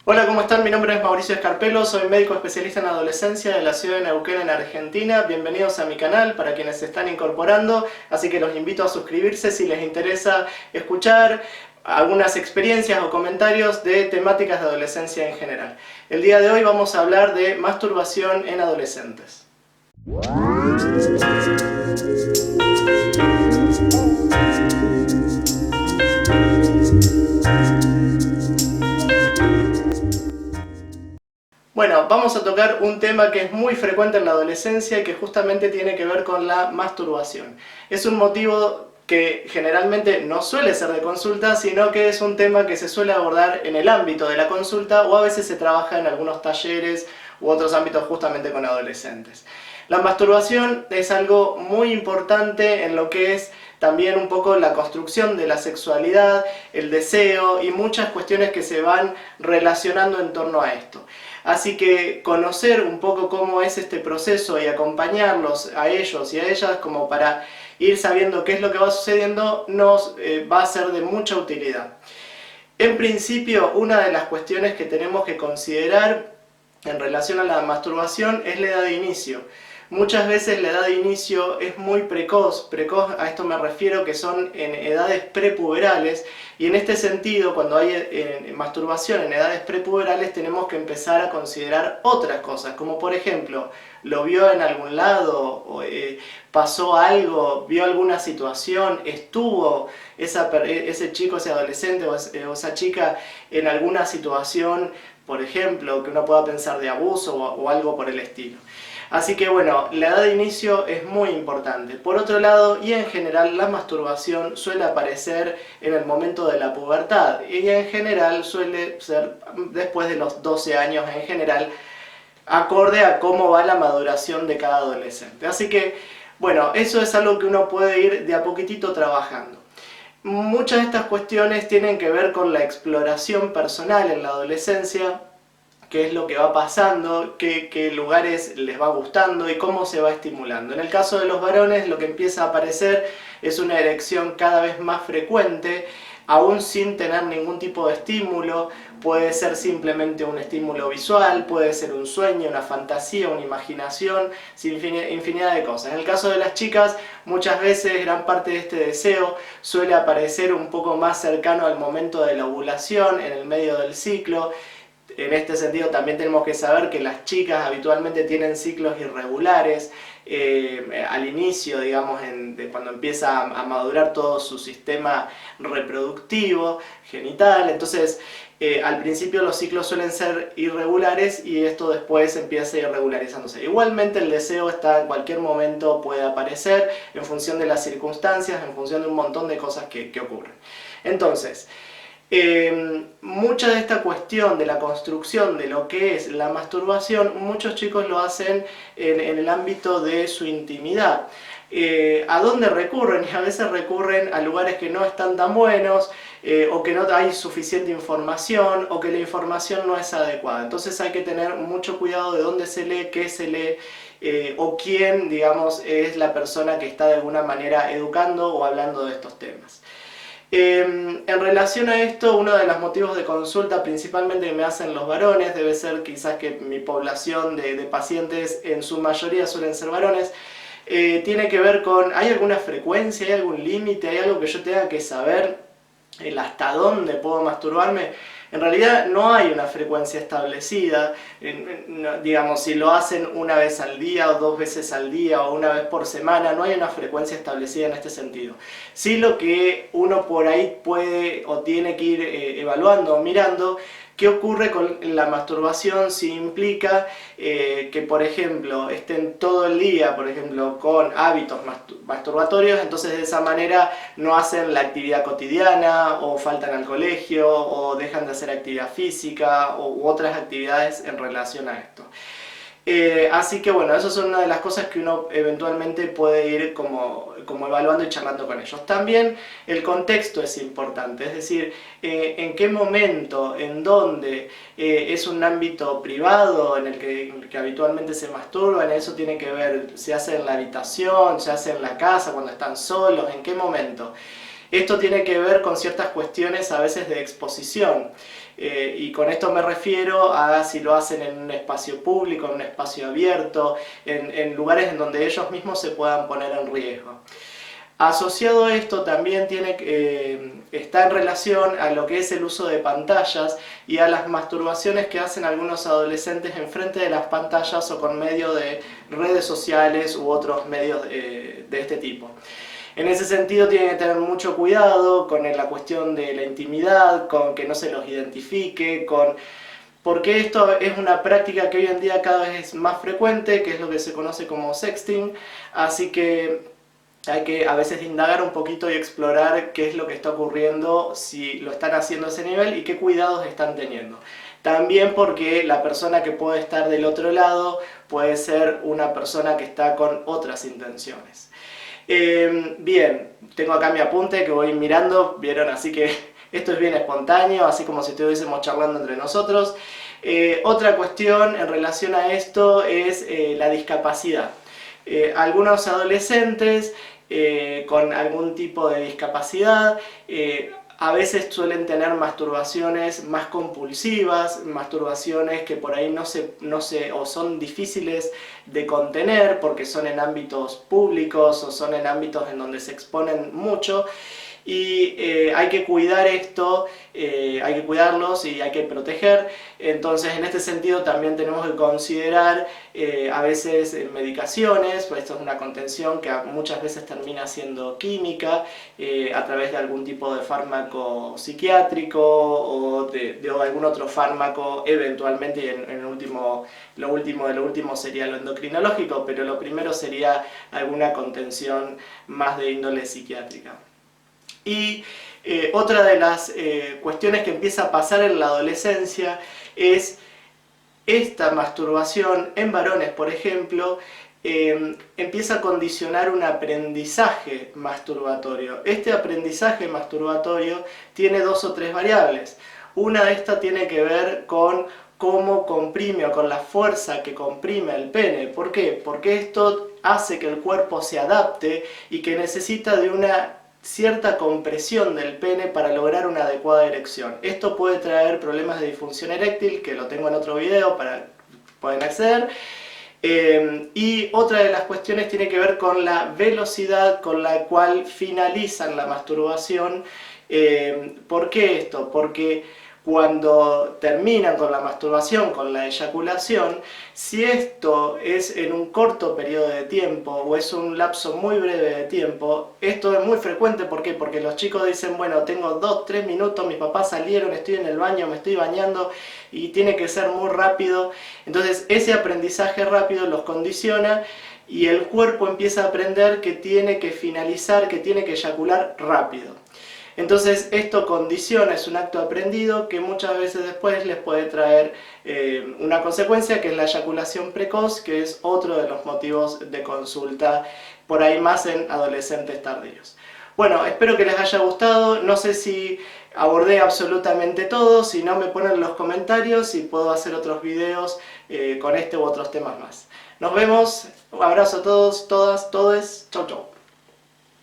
Hola, ¿cómo están? Mi nombre es Mauricio Escarpelo, soy médico especialista en adolescencia de la ciudad de Neuquén, en Argentina. Bienvenidos a mi canal para quienes se están incorporando, así que los invito a suscribirse si les interesa escuchar algunas experiencias o comentarios de temáticas de adolescencia en general. El día de hoy vamos a hablar de masturbación en adolescentes. Bueno, vamos a tocar un tema que es muy frecuente en la adolescencia y que justamente tiene que ver con la masturbación. Es un motivo que generalmente no suele ser de consulta, sino que es un tema que se suele abordar en el ámbito de la consulta o a veces se trabaja en algunos talleres u otros ámbitos justamente con adolescentes. La masturbación es algo muy importante en lo que es también un poco la construcción de la sexualidad, el deseo y muchas cuestiones que se van relacionando en torno a esto. Así que conocer un poco cómo es este proceso y acompañarlos a ellos y a ellas como para ir sabiendo qué es lo que va sucediendo nos va a ser de mucha utilidad. En principio, una de las cuestiones que tenemos que considerar en relación a la masturbación es la edad de inicio. Muchas veces la edad de inicio es muy precoz, a esto me refiero que son en edades prepuberales, y en este sentido cuando hay masturbación en edades prepuberales tenemos que empezar a considerar otras cosas, como por ejemplo, lo vio en algún lado, o, pasó algo, vio alguna situación, estuvo ese chico, ese adolescente o esa chica en alguna situación, por ejemplo, que uno pueda pensar de abuso o algo por el estilo. Así que bueno, la edad de inicio es muy importante. Por otro lado, y en general, la masturbación suele aparecer en el momento de la pubertad y en general suele ser después de los 12 años en general, acorde a cómo va la maduración de cada adolescente. Así que bueno, eso es algo que uno puede ir de a poquitito trabajando. Muchas de estas cuestiones tienen que ver con la exploración personal en la adolescencia, qué es lo que va pasando, qué lugares les va gustando y cómo se va estimulando. En el caso de los varones lo que empieza a aparecer es una erección cada vez más frecuente, aún sin tener ningún tipo de estímulo. Puede ser simplemente un estímulo visual, puede ser un sueño, una fantasía, una imaginación, infinidad de cosas. En el caso de las chicas, muchas veces gran parte de este deseo suele aparecer un poco más cercano al momento de la ovulación, en el medio del ciclo. En este sentido también tenemos que saber que las chicas habitualmente tienen ciclos irregulares al inicio, digamos, de cuando empieza a madurar todo su sistema reproductivo, genital. Entonces, al principio los ciclos suelen ser irregulares y esto después empieza irregularizándose. Igualmente el deseo está en cualquier momento, puede aparecer en función de las circunstancias, en función de un montón de cosas que ocurren. Entonces, mucha de esta cuestión de la construcción de lo que es la masturbación, muchos chicos lo hacen en el ámbito de su intimidad. ¿A dónde recurren? Y a veces recurren a lugares que no están tan buenos, o que no hay suficiente información, o que la información no es adecuada. Entonces hay que tener mucho cuidado de dónde se lee, qué se lee, o quién, digamos, es la persona que está de alguna manera educando o hablando de estos temas. En relación a esto, uno de los motivos de consulta principalmente que me hacen los varones, debe ser quizás que mi población de pacientes en su mayoría suelen ser varones, tiene que ver con, ¿hay alguna frecuencia, hay algún límite, hay algo que yo tenga que saber hasta dónde puedo masturbarme? En realidad no hay una frecuencia establecida, digamos, si lo hacen una vez al día o 2 veces al día o una vez por semana, no hay una frecuencia establecida en este sentido. Sí, lo que uno por ahí puede o tiene que ir evaluando o mirando, ¿qué ocurre con la masturbación si implica que, por ejemplo, estén todo el día, por ejemplo, con hábitos masturbatorios, entonces de esa manera no hacen la actividad cotidiana, o faltan al colegio, o dejan de hacer actividad física, u otras actividades en relación a esto? Así que bueno, eso son una de las cosas que uno eventualmente puede ir como evaluando y charlando con ellos. También el contexto es importante, es decir, en qué momento, en dónde, es un ámbito privado en el que habitualmente se masturban, eso tiene que ver, se hace en la habitación, se hace en la casa, cuando están solos, en qué momento. Esto tiene que ver con ciertas cuestiones a veces de exposición. Y con esto me refiero a si lo hacen en un espacio público, en un espacio abierto, en lugares en donde ellos mismos se puedan poner en riesgo. Asociado a esto también está en relación a lo que es el uso de pantallas y a las masturbaciones que hacen algunos adolescentes enfrente de las pantallas o con medio de redes sociales u otros medios de este tipo. En ese sentido tienen que tener mucho cuidado con la cuestión de la intimidad, con que no se los identifique, porque esto es una práctica que hoy en día cada vez es más frecuente, que es lo que se conoce como sexting, así que hay que a veces indagar un poquito y explorar qué es lo que está ocurriendo, si lo están haciendo a ese nivel y qué cuidados están teniendo. También porque la persona que puede estar del otro lado puede ser una persona que está con otras intenciones. Bien, tengo acá mi apunte que voy mirando, vieron, así que esto es bien espontáneo, así como si estuviésemos charlando entre nosotros. Otra cuestión en relación a esto es la discapacidad. Algunos adolescentes con algún tipo de discapacidad a veces suelen tener masturbaciones más compulsivas, masturbaciones que por ahí o son difíciles de contener porque son en ámbitos públicos o son en ámbitos en donde se exponen mucho. Y hay que cuidar esto, hay que cuidarlos y hay que proteger. Entonces en este sentido también tenemos que considerar a veces medicaciones, pues esto es una contención que muchas veces termina siendo química a través de algún tipo de fármaco psiquiátrico o de algún otro fármaco eventualmente, y lo último de lo último sería lo endocrinológico, pero lo primero sería alguna contención más de índole psiquiátrica. Y otra de las cuestiones que empieza a pasar en la adolescencia es esta masturbación en varones, por ejemplo, empieza a condicionar un aprendizaje masturbatorio. Este aprendizaje masturbatorio tiene 2 o 3 variables. Una de estas tiene que ver con cómo comprime o con la fuerza que comprime el pene. ¿Por qué? Porque esto hace que el cuerpo se adapte y que necesita de una cierta compresión del pene para lograr una adecuada erección. Esto puede traer problemas de disfunción eréctil, que lo tengo en otro video para pueden acceder. Y otra de las cuestiones tiene que ver con la velocidad con la cual finalizan la masturbación. ¿Por qué esto? Porque cuando terminan con la masturbación, con la eyaculación, si esto es en un corto periodo de tiempo o es un lapso muy breve de tiempo, esto es muy frecuente. ¿Por qué? Porque los chicos dicen, bueno, tengo 2-3 minutos, mis papás salieron, estoy en el baño, me estoy bañando y tiene que ser muy rápido. Entonces ese aprendizaje rápido los condiciona y el cuerpo empieza a aprender que tiene que finalizar, que tiene que eyacular rápido. Entonces esto condiciona, es un acto aprendido que muchas veces después les puede traer una consecuencia, que es la eyaculación precoz, que es otro de los motivos de consulta, por ahí más en adolescentes tardíos. Bueno, espero que les haya gustado, no sé si abordé absolutamente todo, si no me ponen en los comentarios y puedo hacer otros videos con este u otros temas más. Nos vemos, un abrazo a todos, todas, todes, chau chau.